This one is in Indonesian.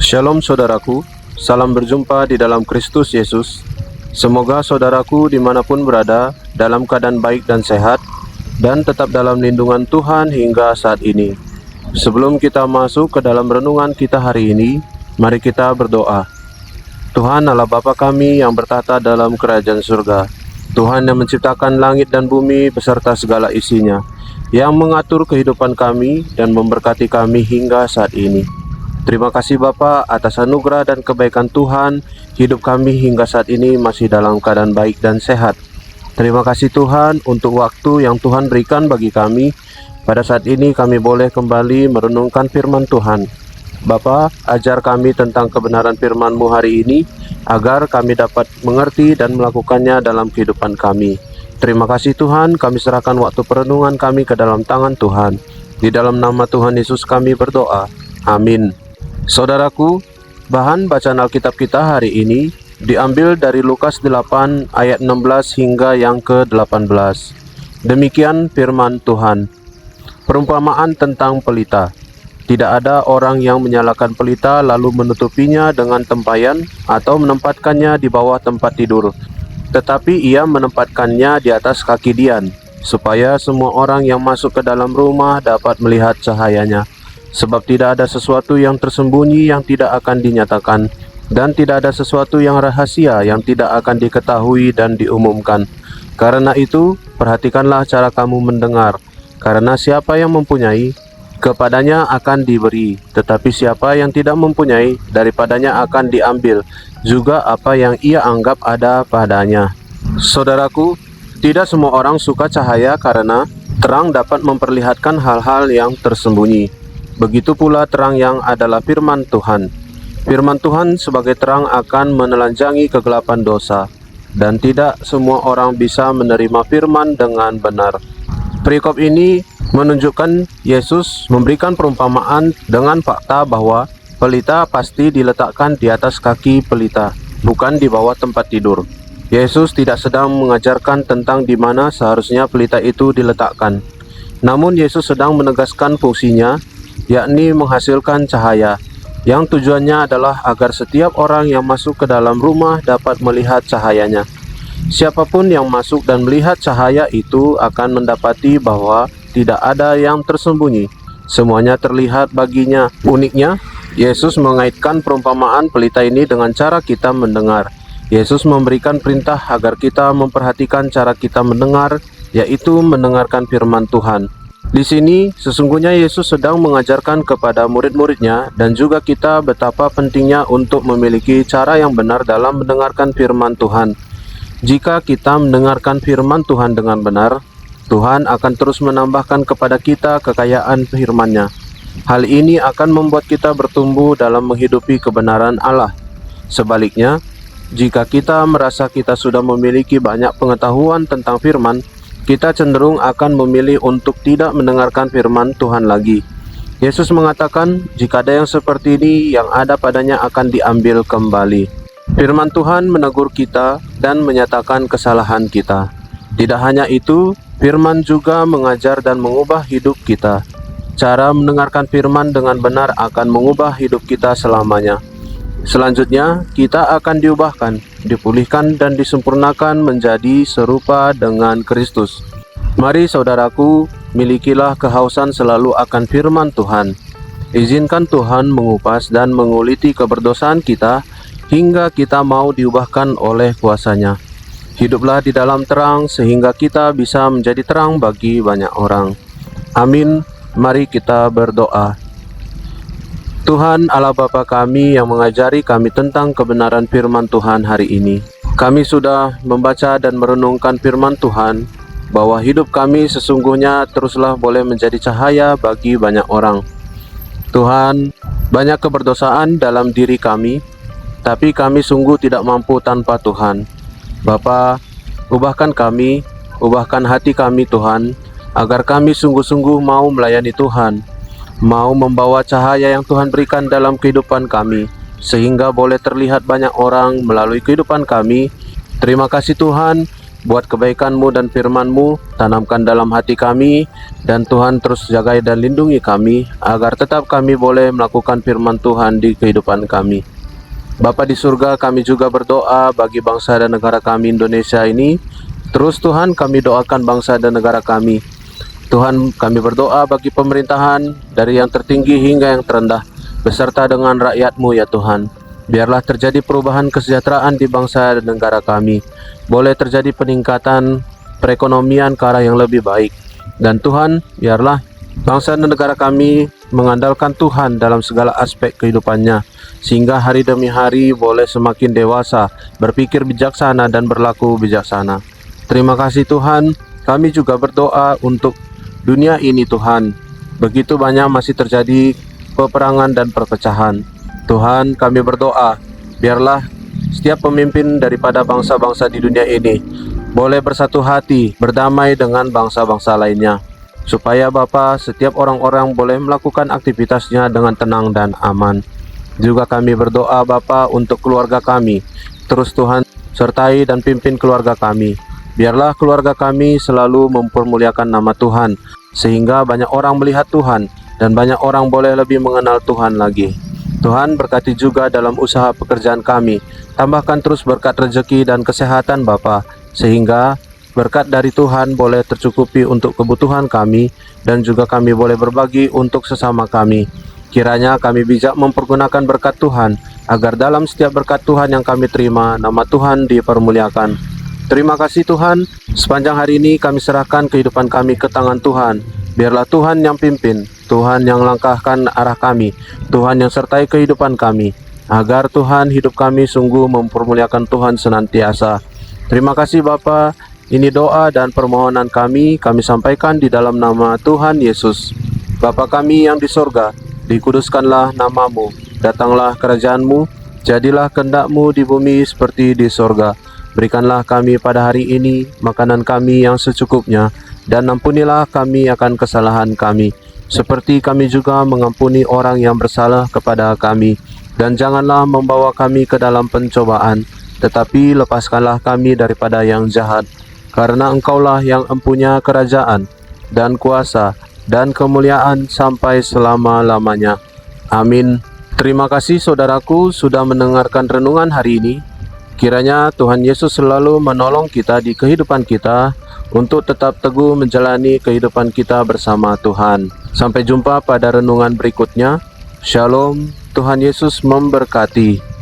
Shalom saudaraku, salam berjumpa di dalam Kristus Yesus. Semoga saudaraku dimanapun berada dalam keadaan baik dan sehat, dan tetap dalam lindungan Tuhan hingga saat ini. Sebelum kita masuk ke dalam renungan kita hari ini, mari kita berdoa. Tuhan Allah Bapa kami yang bertata dalam kerajaan surga, Tuhan yang menciptakan langit dan bumi beserta segala isinya, yang mengatur kehidupan kami dan memberkati kami hingga saat ini. Terima kasih Bapa atas anugerah dan kebaikan Tuhan, hidup kami hingga saat ini masih dalam keadaan baik dan sehat. Terima kasih Tuhan untuk waktu yang Tuhan berikan bagi kami. Pada saat ini kami boleh kembali merenungkan firman Tuhan. Bapa, ajar kami tentang kebenaran firman-Mu hari ini, agar kami dapat mengerti dan melakukannya dalam kehidupan kami. Terima kasih Tuhan, kami serahkan waktu perenungan kami ke dalam tangan Tuhan. Di dalam nama Tuhan Yesus kami berdoa. Amin. Saudaraku, bahan bacaan Alkitab kita hari ini diambil dari Lukas 8 ayat 16 hingga yang ke-18. Demikian firman Tuhan. Perumpamaan tentang pelita. Tidak ada orang yang menyalakan pelita lalu menutupinya dengan tempayan atau menempatkannya di bawah tempat tidur. Tetapi ia menempatkannya di atas kaki dian, supaya semua orang yang masuk ke dalam rumah dapat melihat cahayanya. Sebab tidak ada sesuatu yang tersembunyi yang tidak akan dinyatakan, dan tidak ada sesuatu yang rahasia yang tidak akan diketahui dan diumumkan. Karena itu, perhatikanlah cara kamu mendengar, karena siapa yang mempunyai, kepadanya akan diberi, tetapi siapa yang tidak mempunyai, daripadanya akan diambil juga apa yang ia anggap ada padanya. Saudaraku, tidak semua orang suka cahaya karena terang dapat memperlihatkan hal-hal yang tersembunyi. Begitu pula terang yang adalah firman Tuhan. Firman Tuhan sebagai terang akan menelanjangi kegelapan dosa, dan tidak semua orang bisa menerima firman dengan benar. Perikop ini menunjukkan Yesus memberikan perumpamaan dengan fakta bahwa pelita pasti diletakkan di atas kaki pelita, bukan di bawah tempat tidur. Yesus tidak sedang mengajarkan tentang di mana seharusnya pelita itu diletakkan. Namun Yesus sedang menegaskan fungsinya, yakni menghasilkan cahaya, yang tujuannya adalah agar setiap orang yang masuk ke dalam rumah dapat melihat cahayanya. Siapapun yang masuk dan melihat cahaya itu akan mendapati bahwa tidak ada yang tersembunyi, semuanya terlihat baginya. Uniknya, Yesus mengaitkan perumpamaan pelita ini dengan cara kita mendengar. Yesus memberikan perintah agar kita memperhatikan cara kita mendengar, yaitu mendengarkan firman Tuhan. Di sini, sesungguhnya Yesus sedang mengajarkan kepada murid-muridnya dan juga kita betapa pentingnya untuk memiliki cara yang benar dalam mendengarkan firman Tuhan. Jika kita mendengarkan firman Tuhan dengan benar, Tuhan akan terus menambahkan kepada kita kekayaan firman-Nya. Hal ini akan membuat kita bertumbuh dalam menghidupi kebenaran Allah. Sebaliknya, jika kita merasa kita sudah memiliki banyak pengetahuan tentang firman, kita cenderung akan memilih untuk tidak mendengarkan firman Tuhan lagi. Yesus mengatakan, jika ada yang seperti ini, yang ada padanya akan diambil kembali. Firman Tuhan menegur kita dan menyatakan kesalahan kita. Tidak hanya itu, firman juga mengajar dan mengubah hidup kita. Cara mendengarkan firman dengan benar akan mengubah hidup kita selamanya. Selanjutnya, kita akan diubahkan, dipulihkan dan disempurnakan menjadi serupa dengan Kristus. Mari saudaraku, milikilah kehausan selalu akan firman Tuhan. Izinkan Tuhan mengupas dan menguliti keberdosaan kita hingga kita mau diubahkan oleh kuasa-Nya. Hiduplah di dalam terang sehingga kita bisa menjadi terang bagi banyak orang. Amin. Mari kita berdoa. Tuhan Allah Bapa kami yang mengajari kami tentang kebenaran firman Tuhan hari ini. Kami sudah membaca dan merenungkan firman Tuhan, bahwa hidup kami sesungguhnya teruslah boleh menjadi cahaya bagi banyak orang. Tuhan, banyak keberdosaan dalam diri kami, tapi kami sungguh tidak mampu tanpa Tuhan. Bapa, ubahkan kami, ubahkan hati kami Tuhan, agar kami sungguh-sungguh mau melayani Tuhan, mau membawa cahaya yang Tuhan berikan dalam kehidupan kami, sehingga boleh terlihat banyak orang melalui kehidupan kami. Terima kasih Tuhan, buat kebaikan-Mu dan firman-Mu, tanamkan dalam hati kami, dan Tuhan terus jagai dan lindungi kami, agar tetap kami boleh melakukan firman Tuhan di kehidupan kami. Bapa di surga, kami juga berdoa bagi bangsa dan negara kami Indonesia ini. Terus Tuhan, kami doakan bangsa dan negara kami. Tuhan, kami berdoa bagi pemerintahan dari yang tertinggi hingga yang terendah, beserta dengan rakyat-Mu ya Tuhan. Biarlah terjadi perubahan kesejahteraan di bangsa dan negara kami. Boleh terjadi peningkatan perekonomian ke arah yang lebih baik. Dan Tuhan, biarlah bangsa dan negara kami mengandalkan Tuhan dalam segala aspek kehidupannya, sehingga hari demi hari boleh semakin dewasa, berpikir bijaksana dan berlaku bijaksana. Terima kasih Tuhan. Kami juga berdoa untuk dunia ini Tuhan. Begitu banyak masih terjadi peperangan dan perpecahan. Tuhan, kami berdoa, biarlah setiap pemimpin daripada bangsa-bangsa di dunia ini boleh bersatu hati, berdamai dengan bangsa-bangsa lainnya, supaya Bapa, setiap orang-orang boleh melakukan aktivitasnya dengan tenang dan aman. Juga kami berdoa Bapa untuk keluarga kami. Terus Tuhan, sertai dan pimpin keluarga kami. Biarlah keluarga kami selalu mempermuliakan nama Tuhan, sehingga banyak orang melihat Tuhan, dan banyak orang boleh lebih mengenal Tuhan lagi. Tuhan, berkati juga dalam usaha pekerjaan kami. Tambahkan terus berkat rezeki dan kesehatan Bapa, sehingga berkat dari Tuhan boleh tercukupi untuk kebutuhan kami, dan juga kami boleh berbagi untuk sesama kami. Kiranya kami bijak mempergunakan berkat Tuhan, agar dalam setiap berkat Tuhan yang kami terima, nama Tuhan dipermuliakan. Terima kasih Tuhan. Sepanjang hari ini kami serahkan kehidupan kami ke tangan Tuhan. Biarlah Tuhan yang pimpin, Tuhan yang langkahkan arah kami, Tuhan yang sertai kehidupan kami, agar Tuhan hidup kami sungguh mempermuliakan Tuhan senantiasa. Terima kasih Bapa. Ini doa dan permohonan kami sampaikan di dalam nama Tuhan Yesus. Bapa kami yang di sorga, dikuduskanlah nama-Mu, datanglah kerajaan-Mu, jadilah kehendak-Mu di bumi seperti di sorga. Berikanlah kami pada hari ini makanan kami yang secukupnya, dan ampunilah kami akan kesalahan kami, seperti kami juga mengampuni orang yang bersalah kepada kami. Dan janganlah membawa kami ke dalam pencobaan, tetapi lepaskanlah kami daripada yang jahat. Karena Engkaulah yang empunya kerajaan, dan kuasa, dan kemuliaan sampai selama-lamanya. Amin. Terima kasih saudaraku sudah mendengarkan renungan hari ini. Kiranya Tuhan Yesus selalu menolong kita di kehidupan kita, untuk tetap teguh menjalani kehidupan kita bersama Tuhan. Sampai jumpa pada renungan berikutnya. Shalom, Tuhan Yesus memberkati.